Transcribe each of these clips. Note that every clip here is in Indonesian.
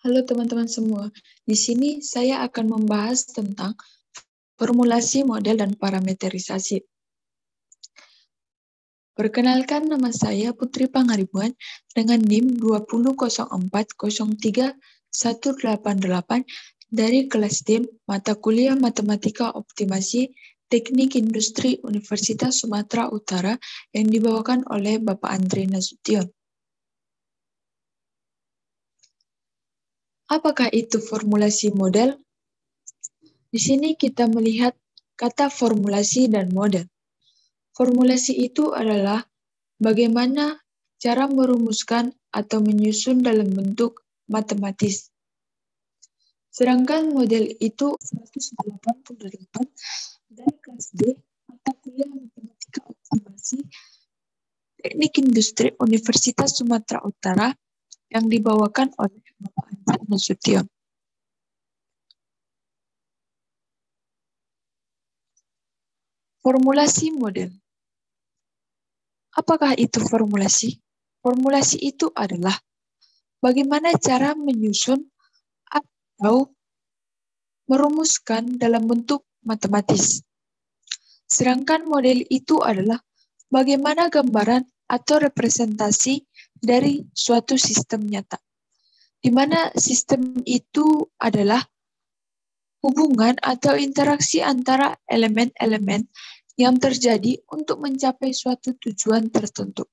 Halo teman-teman semua, di sini saya akan membahas tentang formulasi model dan parameterisasi. Perkenalkan, nama saya Putri Pangaribuan dengan NIM 200403188 dari kelas DIM Mata Kuliah Matematika Optimasi Teknik Industri Universitas Sumatera Utara yang dibawakan oleh Bapak Andre Nasution. Apakah itu formulasi model? Di sini kita melihat kata formulasi dan model. Formulasi itu adalah bagaimana cara merumuskan atau menyusun dalam bentuk matematis. Sedangkan model itu 188 dari kelas D mata kuliah Matematika Optimasi Teknik Industri Universitas Sumatera Utara yang dibawakan oleh Bapak Andre Nasution. Formulasi model. Apakah itu formulasi? Formulasi itu adalah bagaimana cara menyusun atau merumuskan dalam bentuk matematis. Sedangkan model itu adalah bagaimana gambaran atau representasi dari suatu sistem nyata, di mana sistem itu adalah hubungan atau interaksi antara elemen-elemen yang terjadi untuk mencapai suatu tujuan tertentu.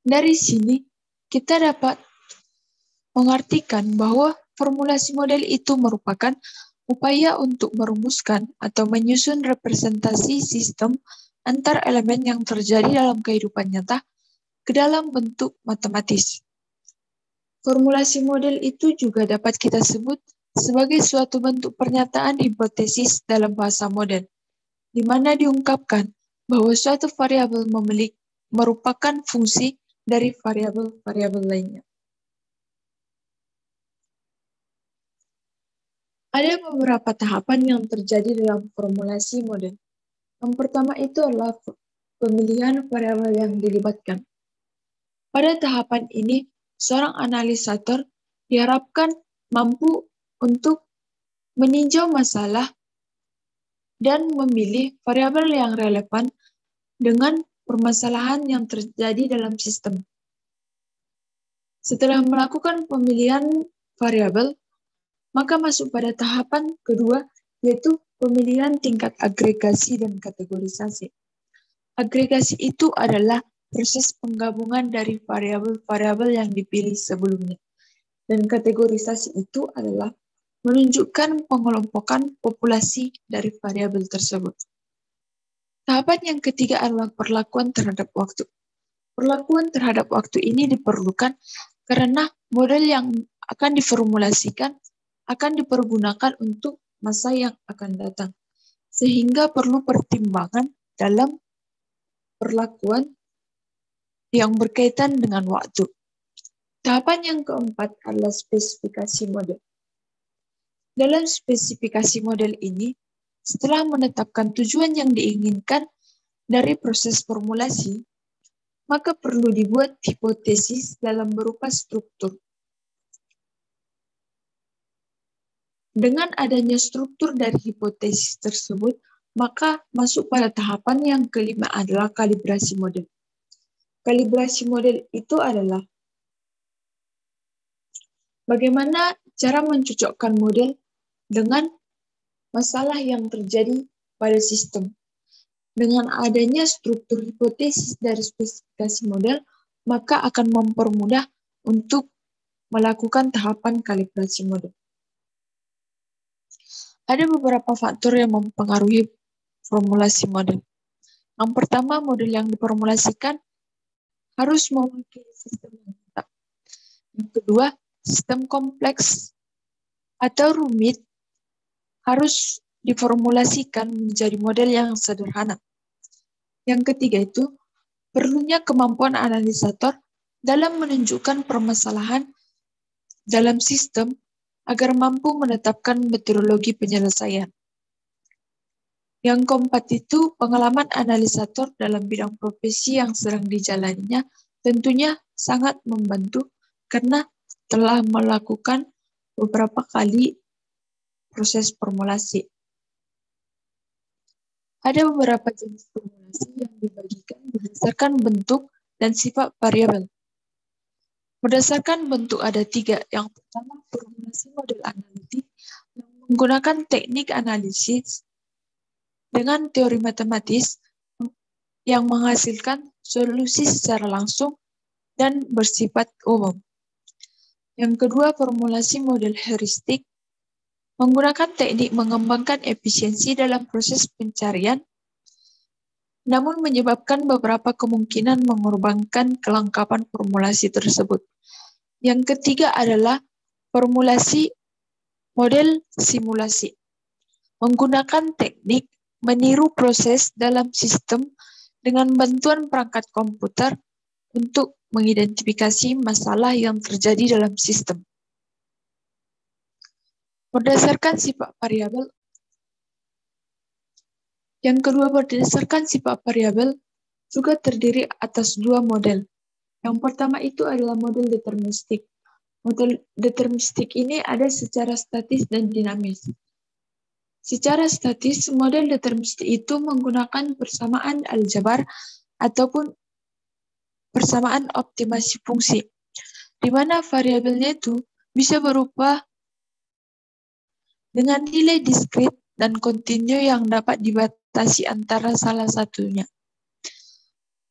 Dari sini, kita dapat mengartikan bahwa formulasi model itu merupakan upaya untuk merumuskan atau menyusun representasi sistem antar elemen yang terjadi dalam kehidupan nyata ke dalam bentuk matematis. Formulasi model itu juga dapat kita sebut sebagai suatu bentuk pernyataan hipotesis dalam bahasa model, di mana diungkapkan bahwa suatu variabel merupakan fungsi dari variabel-variabel lainnya. Ada beberapa tahapan yang terjadi dalam formulasi model. Yang pertama itu adalah pemilihan variabel yang dilibatkan. Pada tahapan ini, seorang analisator diharapkan mampu untuk meninjau masalah dan memilih variabel yang relevan dengan permasalahan yang terjadi dalam sistem. Setelah melakukan pemilihan variabel, maka masuk pada tahapan kedua, yaitu pemilihan tingkat agregasi dan kategorisasi. Agregasi itu adalah proses penggabungan dari variabel-variabel yang dipilih sebelumnya. Dan kategorisasi itu adalah menunjukkan pengelompokan populasi dari variabel tersebut. Tahapan yang ketiga adalah perlakuan terhadap waktu. Perlakuan terhadap waktu ini diperlukan karena model yang akan diformulasikan akan dipergunakan untuk masa yang akan datang, sehingga perlu pertimbangan dalam perlakuan yang berkaitan dengan waktu. Tahapan yang keempat adalah spesifikasi model. Dalam spesifikasi model ini, setelah menetapkan tujuan yang diinginkan dari proses formulasi, maka perlu dibuat hipotesis dalam berupa struktur. Dengan adanya struktur dari hipotesis tersebut, maka masuk pada tahapan yang kelima adalah kalibrasi model. Kalibrasi model itu adalah bagaimana cara mencocokkan model dengan masalah yang terjadi pada sistem. Dengan adanya struktur hipotesis dari spesifikasi model, maka akan mempermudah untuk melakukan tahapan kalibrasi model. Ada beberapa faktor yang mempengaruhi formulasi model. Yang pertama, model yang diformulasikan harus mewakili sistem yang nyata. Yang kedua, sistem kompleks atau rumit harus diformulasikan menjadi model yang sederhana. Yang ketiga itu, perlunya kemampuan analisator dalam menunjukkan permasalahan dalam sistem agar mampu menetapkan metodologi penyelesaian. Yang keempat itu, pengalaman analisator dalam bidang profesi yang sedang dijalaninya tentunya sangat membantu karena telah melakukan beberapa kali proses formulasi. Ada beberapa jenis formulasi yang dibagikan berdasarkan bentuk dan sifat variabel. Berdasarkan bentuk ada 3. Yang pertama, formulasi model analitik yang menggunakan teknik analisis dengan teori matematis yang menghasilkan solusi secara langsung dan bersifat umum. Yang kedua, formulasi model heuristik menggunakan teknik mengembangkan efisiensi dalam proses pencarian, namun menyebabkan beberapa kemungkinan mengorbankan kelengkapan formulasi tersebut. Yang ketiga adalah formulasi model simulasi, menggunakan teknik meniru proses dalam sistem dengan bantuan perangkat komputer untuk mengidentifikasi masalah yang terjadi dalam sistem. Berdasarkan sifat variabel, yang kedua berdasarkan sifat variabel juga terdiri atas 2 model. Yang pertama itu adalah model deterministik. Model deterministik ini ada secara statis dan dinamis. Secara statis, model deterministik itu menggunakan persamaan aljabar ataupun persamaan optimasi fungsi, di mana variabelnya itu bisa berupa dengan nilai diskrit dan kontinu yang dapat dibatasi antara salah satunya.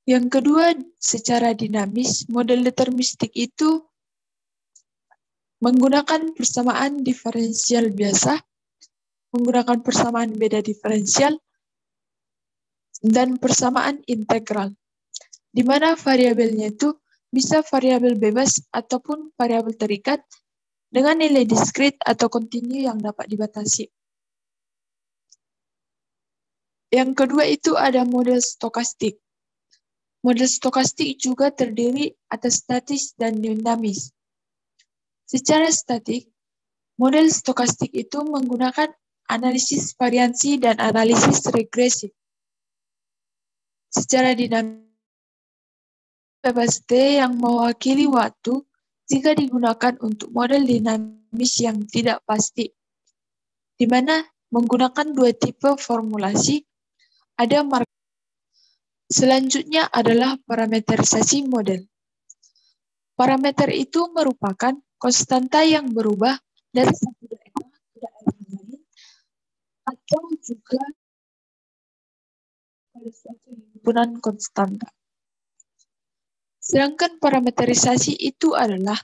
Yang kedua, secara dinamis, model deterministik itu menggunakan persamaan diferensial biasa, menggunakan persamaan beda diferensial, dan persamaan integral, di mana variabelnya itu bisa variabel bebas ataupun variabel terikat dengan nilai diskrit atau kontinu yang dapat dibatasi. Yang kedua itu ada model stokastik. Model stokastik juga terdiri atas statis dan dinamis. Secara statik, model stokastik itu menggunakan analisis variansi dan analisis regresif. Secara dinamis, bebas T yang mewakili waktu jika digunakan untuk model dinamis yang tidak pasti, di mana menggunakan 2 tipe formulasi, ada marker. Selanjutnya adalah parameterisasi model. Parameter itu merupakan konstanta yang berubah dari satu daerah ke daerah lain, atau juga pada suatu himpunan konstanta. Sedangkan parameterisasi itu adalah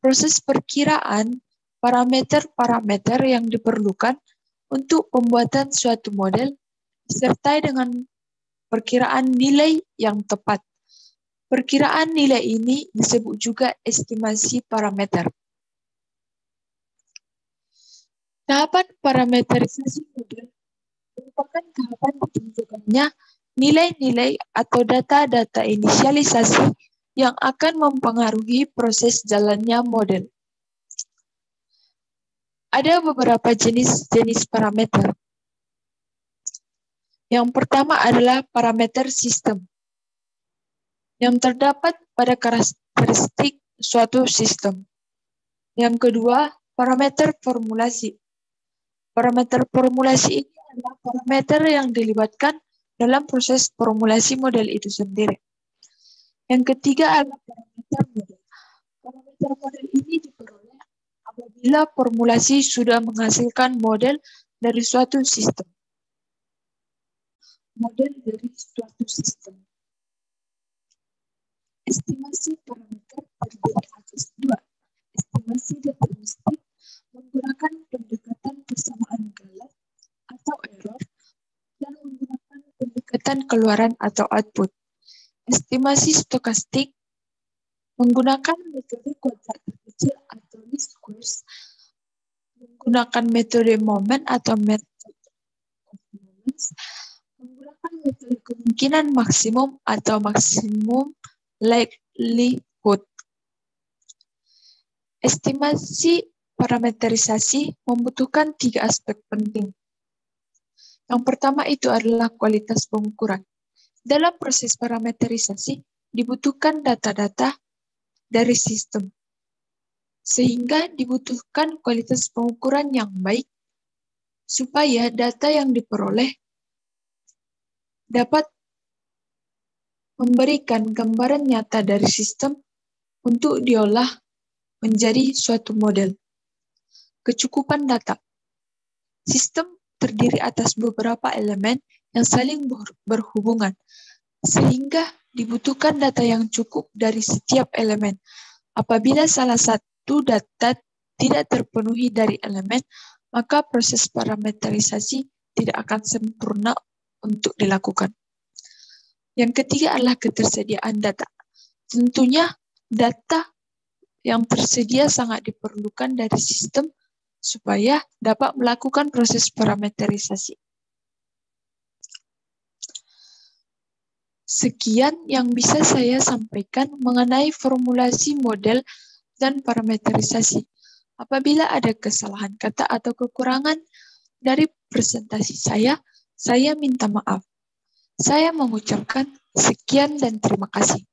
proses perkiraan parameter-parameter yang diperlukan untuk pembuatan suatu model disertai dengan perkiraan nilai yang tepat. Perkiraan nilai ini disebut juga estimasi parameter. Tahapan parameterisasi model merupakan tahapan ditentukannya nilai-nilai atau data-data inisialisasi yang akan mempengaruhi proses jalannya model. Ada beberapa jenis parameter. Yang pertama adalah parameter sistem, yang terdapat pada karakteristik suatu sistem. Yang kedua, parameter formulasi. Parameter formulasi ini adalah parameter yang dilibatkan dalam proses formulasi model itu sendiri. Yang ketiga adalah parameter model. Parameter model ini diperoleh apabila formulasi sudah menghasilkan model dari suatu sistem. Model dari suatu sistem. Estimasi parameter terdiri atas 2. Estimasi deterministik menggunakan pendekatan persamaan galat atau error dan menggunakan pendekatan keluaran atau output. Estimasi stokastik menggunakan metode kuadrat terkecil atau least squares, menggunakan metode moment atau method of moments, menggunakan metode kemungkinan maksimum atau maksimum likelihood. Estimasi parameterisasi membutuhkan 3 aspek penting. Yang pertama itu adalah kualitas pengukuran. Dalam proses parameterisasi dibutuhkan data-data dari sistem. sehingga dibutuhkan kualitas pengukuran yang baik supaya data yang diperoleh dapat memberikan gambaran nyata dari sistem untuk diolah menjadi suatu model. Kecukupan data. Sistem terdiri atas beberapa elemen yang saling berhubungan, sehingga dibutuhkan data yang cukup dari setiap elemen. Apabila salah satu data tidak terpenuhi dari elemen, maka proses parameterisasi tidak akan sempurna untuk dilakukan. Yang ketiga adalah ketersediaan data. Tentunya data yang tersedia sangat diperlukan dari sistem supaya dapat melakukan proses parameterisasi. Sekian yang bisa saya sampaikan mengenai formulasi model dan parameterisasi. Apabila ada kesalahan kata atau kekurangan dari presentasi saya minta maaf. Saya mengucapkan sekian dan terima kasih.